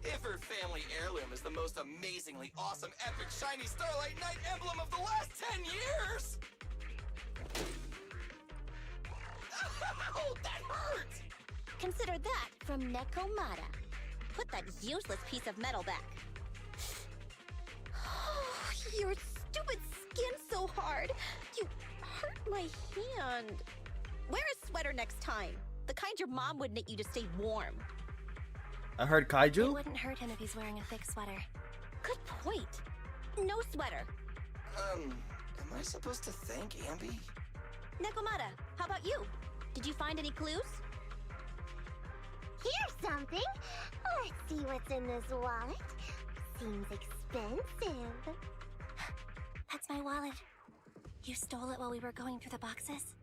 If her family heirloom is the most amazingly awesome, epic, shiny Starlight Knight emblem of the last 10 years! Oh, that hurt! Consider that from Nekomata. Put that useless piece of metal back. Your stupid skin's so hard. You hurt my hand. Wear a sweater next time. The kind your mom would knit you to stay warm. I heard kaiju. It wouldn't hurt him if he's wearing a thick sweater. Good point. No sweater. Am I supposed to thank Ambi? Nekomata, how about you? Did you find any clues? Here's something. Let's see what's in this wallet. Seems expensive. That's my wallet. You stole it while we were going through the boxes?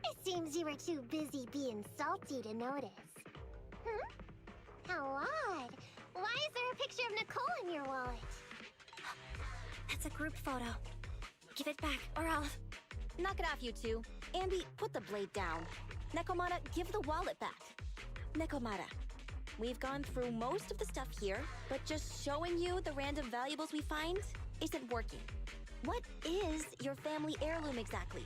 It seems you were too busy being salty to notice. How odd. Why is there a picture of Nicole in your wallet? That's a group photo. Give it back, or I'll... Knock it off, you two. Ambi, put the blade down. Nekomata, give the wallet back. Nekomata, we've gone through most of the stuff here, but just showing you the random valuables we find isn't working. What is your family heirloom exactly?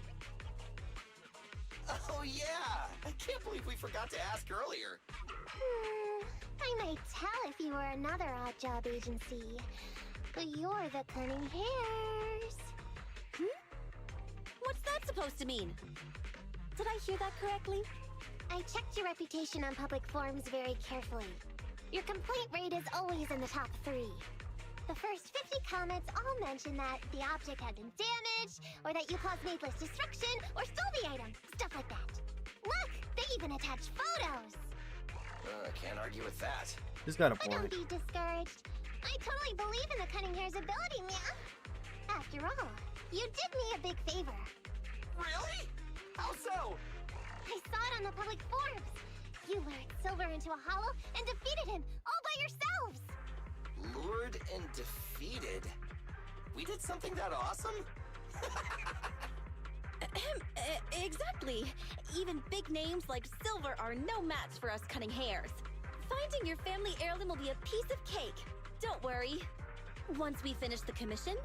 Oh yeah! I can't believe we forgot to ask earlier. I might tell if you were another odd job agency, but you're the Cunning Hairs. What's that supposed to mean? Did I hear that correctly? I checked your reputation on public forums very carefully. Your complaint rate is always in the top 3. The first 50 comments all mention that the object had been damaged, or that you caused needless destruction, or stole the item. Stuff like that. Look! They even attach photos! I can't argue with that. He's got a But don't point. be discouraged. I totally believe in the Cunning Hair's ability, man. After all, you did me a big favor. Really? How so? I saw it on the public forums. You lured Silver into a hollow and defeated him all by yourselves. Lured and defeated? We did something that awesome? Exactly. Even big names like Silver are no match for us Cunning Hairs. Finding your family heirloom will be a piece of cake. Don't worry. Once we finish the commission,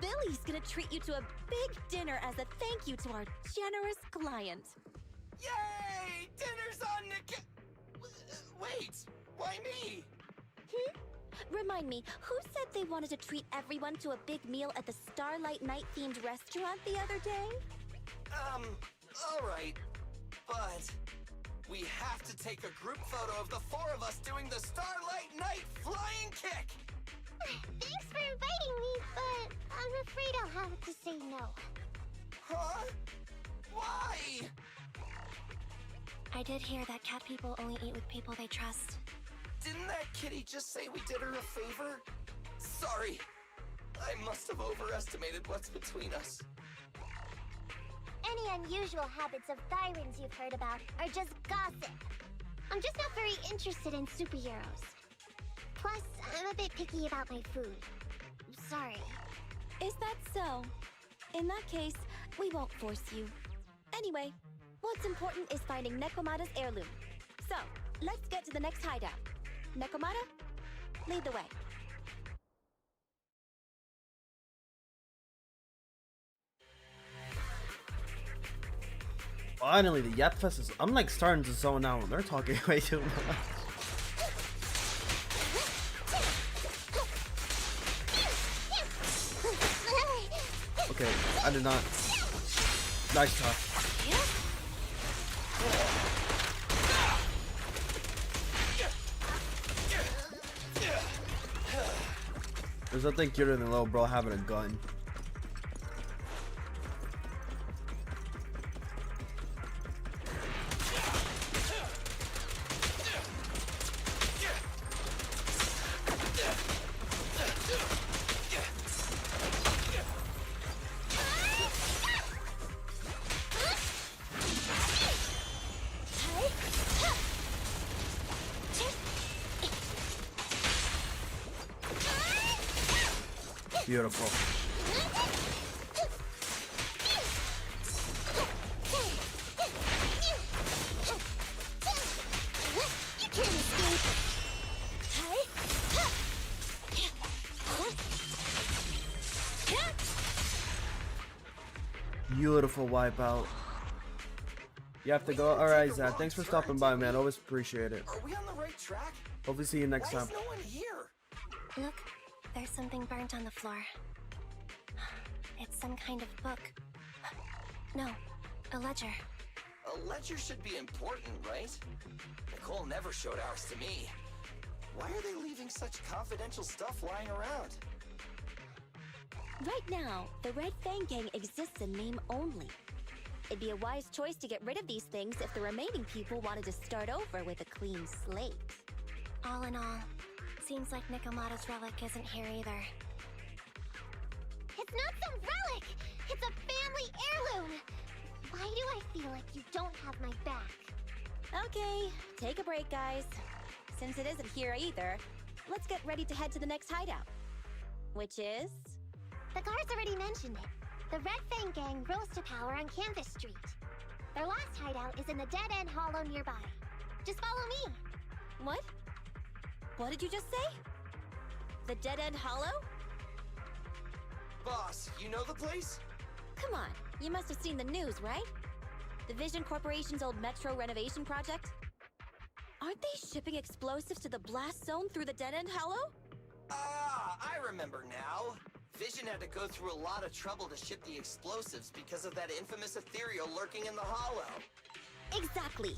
Billy's gonna treat you to a big dinner as a thank you to our generous client. Yay! Dinner's on Nick. Wait, why me? Remind me, who said they wanted to treat everyone to a big meal at the Starlight Night themed restaurant the other day? Alright. But we have to take a group photo of the 4 of us doing the Starlight Night flying kick! Thanks for inviting me, but I'm afraid I'll have to say no. Huh? Why? I did hear that cat people only eat with people they trust. Didn't that kitty just say we did her a favor? Sorry. I must have overestimated what's between us. Any unusual habits of Thyrans you've heard about are just gossip. I'm just not very interested in superheroes. Plus, I'm a bit picky about my food. Sorry. Is that so? In that case, we won't force you. Anyway, what's important is finding Nekomata's heirloom. So, let's get to the next hideout. Nekomata, lead the way. Finally, the Yep Fest is. I'm like starting to zone out when they're talking way too much. Okay, I did not. Nice try. There's nothing cuter than little bro having a gun. Beautiful. Beautiful wipeout. You have to go. Alright, Zach. Thanks for stopping by, man. Always appreciate it. Are we on the right track? Hopefully see you next time. Why is no one here? Look, there's something burnt on the floor. It's some kind of book. No, a ledger. A ledger should be important, right? Nicole never showed ours to me. Why are they leaving such confidential stuff lying around? Right now, the Red Fang Gang exists in name only. It'd be a wise choice to get rid of these things if the remaining people wanted to start over with a clean slate. All in all, seems like Nikomata's relic isn't here either. It's not some relic! It's a family heirloom! Why do I feel like you don't have my back? Okay, take a break, guys. Since it isn't here either, let's get ready to head to the next hideout. Which is? The guards already mentioned it. The Red Fang Gang rose to power on Canvas Street. Their last hideout is in the Dead End Hollow nearby. Just follow me. What? What did you just say? The Dead End Hollow? Boss, you know the place? Come on, you must have seen the news, right? The Vision Corporation's old metro renovation project? Aren't they shipping explosives to the blast zone through the Dead End Hollow? Ah, I remember now. Vision had to go through a lot of trouble to ship the explosives because of that infamous ethereal lurking in the hollow. Exactly.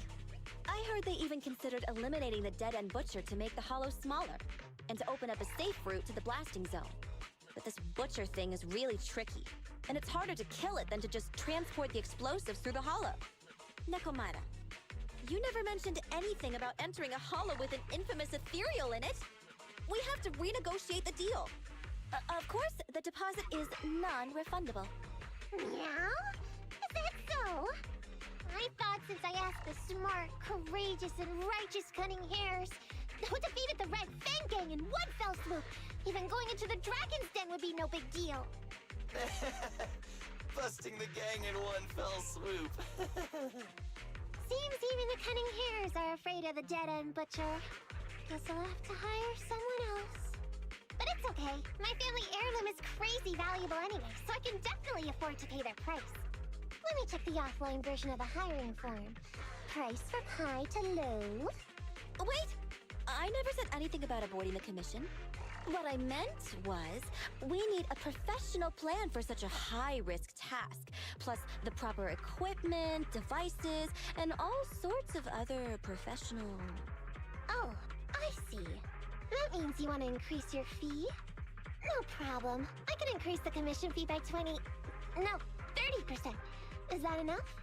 I heard they even considered eliminating the Dead End Butcher to make the hollow smaller, and to open up a safe route to the blasting zone. But this Butcher thing is really tricky, and it's harder to kill it than to just transport the explosives through the hollow. Nekomata, you never mentioned anything about entering a hollow with an infamous ethereal in it. We have to renegotiate the deal. Of course, the deposit is non-refundable. Meow? Is that so? I thought since I asked the smart, courageous, and righteous Cunning Hares, who defeated the Red Fang Gang in one fell swoop, even going into the Dragon's Den would be no big deal. Busting the gang in one fell swoop. Seems even the Cunning Hares are afraid of the Dead End Butcher. Guess I'll have to hire someone else. But it's okay. My family heirloom is crazy valuable anyway, so I can definitely afford to pay their price. Let me check the offline version of the hiring form. Price from high to low. Wait! I never said anything about avoiding the commission. What I meant was, we need a professional plan for such a high-risk task, plus the proper equipment, devices, and all sorts of other professional... Oh, I see. That means you want to increase your fee? No problem. I can increase the commission fee by 30%. Is that enough?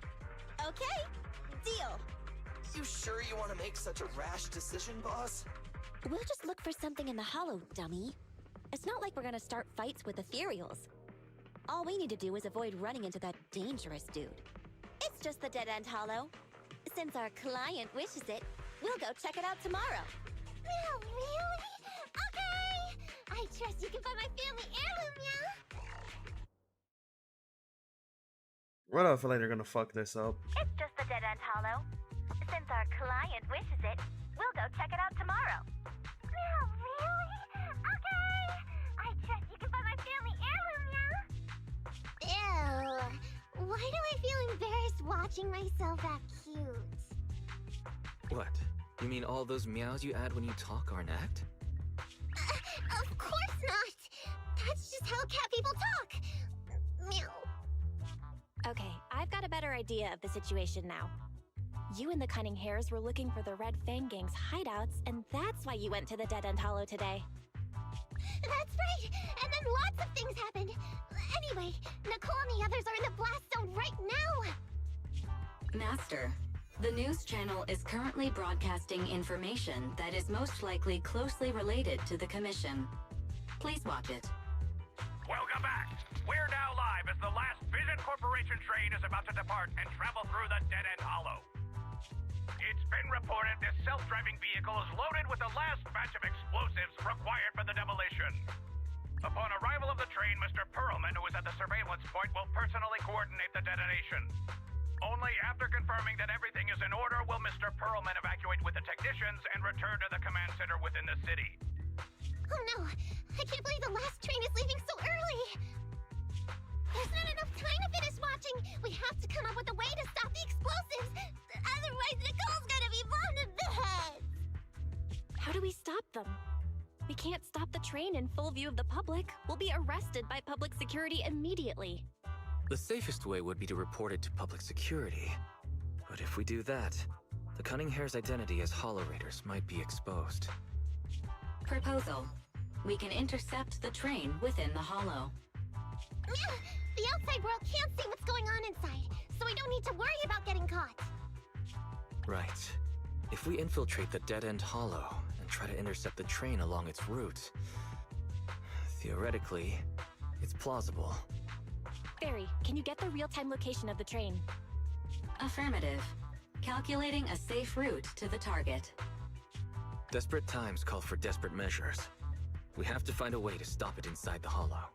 Okay, deal. You sure you want to make such a rash decision, boss? We'll just look for something in the hollow, dummy. It's not like we're gonna start fights with ethereals. All we need to do is avoid running into that dangerous dude. It's just the Dead End Hollow. Since our client wishes it, we'll go check it out tomorrow. Oh, really? Okay! I trust you can find my family heirloom, yeah? What do I feel like they're gonna fuck this up? It's just the Dead End Hollow. Since our client wishes it, we'll go check it out tomorrow. Oh, really? Okay! I trust you can find my family heirloom, yeah? Ew. Why do I feel embarrassed watching myself act cute. What? You mean all those meows you add when you talk aren't act? Of course not! That's just how cat people talk! Meow. Okay, I've got a better idea of the situation now. You and the Cunning Hares were looking for the Red Fang Gang's hideouts, and that's why you went to the Dead End Hollow today. That's right! And then lots of things happened! Anyway, Nicole and the others are in the blast zone right now! Master, the news channel is currently broadcasting information that is most likely closely related to the Commission. Please watch it. Welcome back. We're now live as the last Vision Corporation train is about to depart and travel through the Dead End Hollow. It's been reported this self-driving vehicle is loaded with the last batch of explosives required for the demolition. Upon arrival of the train, Mr. Perlman, who is at the surveillance point, will personally coordinate the detonation. Only after confirming that everything is in order will Mr. Perlman evacuate with the technicians and return to the command center within the city. Oh no! I can't believe the last train is leaving so early! There's not enough time to finish watching! We have to come up with a way to stop the explosives! Otherwise, Nicole's gonna be blown to bits! How do we stop them? We can't stop the train in full view of the public. We'll be arrested by public security immediately. The safest way would be to report it to public security. But if we do that, the Cunning Hare's identity as Hollow Raiders might be exposed. Proposal. We can intercept the train within the hollow. The outside world can't see what's going on inside, so we don't need to worry about getting caught. Right. If we infiltrate the dead-end hollow and try to intercept the train along its route, theoretically, it's plausible. Barry, can you get the real-time location of the train? Affirmative. Calculating a safe route to the target. Desperate times call for desperate measures. We have to find a way to stop it inside the hollow.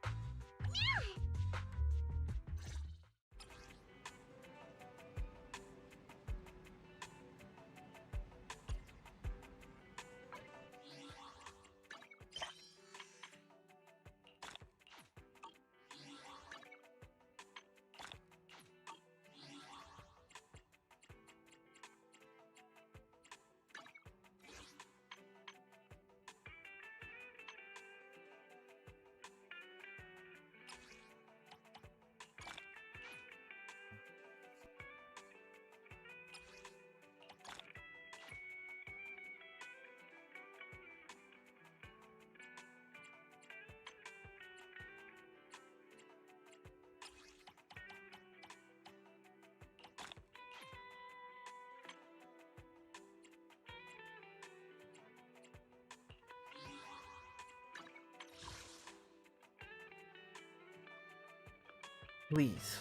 Please.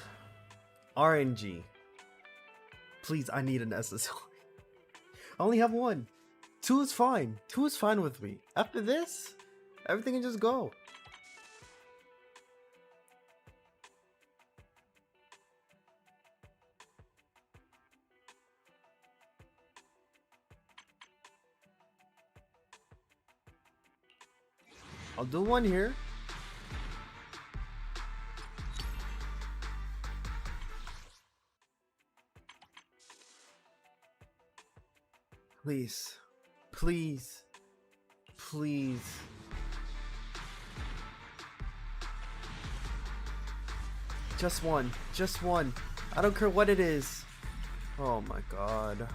RNG. Please, I need an SSO. I only have one. 2 is fine. 2 is fine with me. After this, everything can just go. I'll do one here. Please. Please. Please. Just one. Just one. I don't care what it is. Oh my god.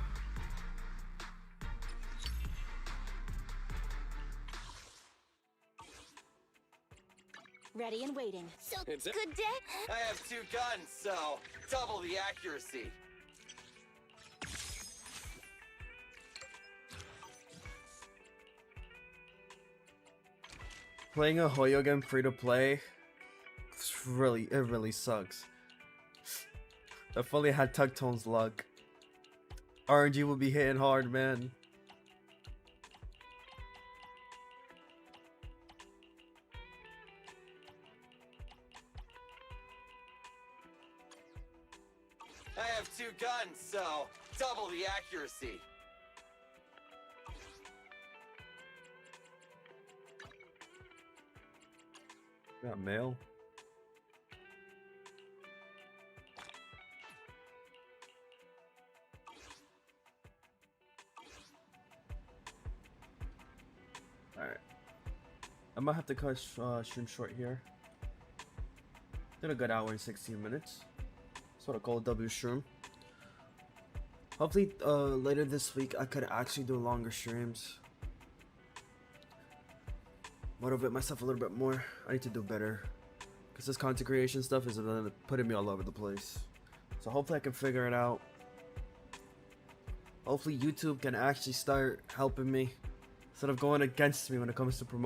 Ready and waiting. So, good day? I have 2 guns, so double the accuracy. Playing a Hoyo game free to play, it really sucks. If only I had Tugtone's luck. RNG would be hitting hard, man. I have 2 guns, so double the accuracy. Got mail. I might have to cut stream short here. Did a good hour and 16 minutes. That's what I call a W stream. Hopefully later this week I could actually do longer streams. Motivate myself a little bit more. I need to do better. Because this content creation stuff is putting me all over the place. So hopefully I can figure it out. Hopefully YouTube can actually start helping me instead of going against me when it comes to promoting.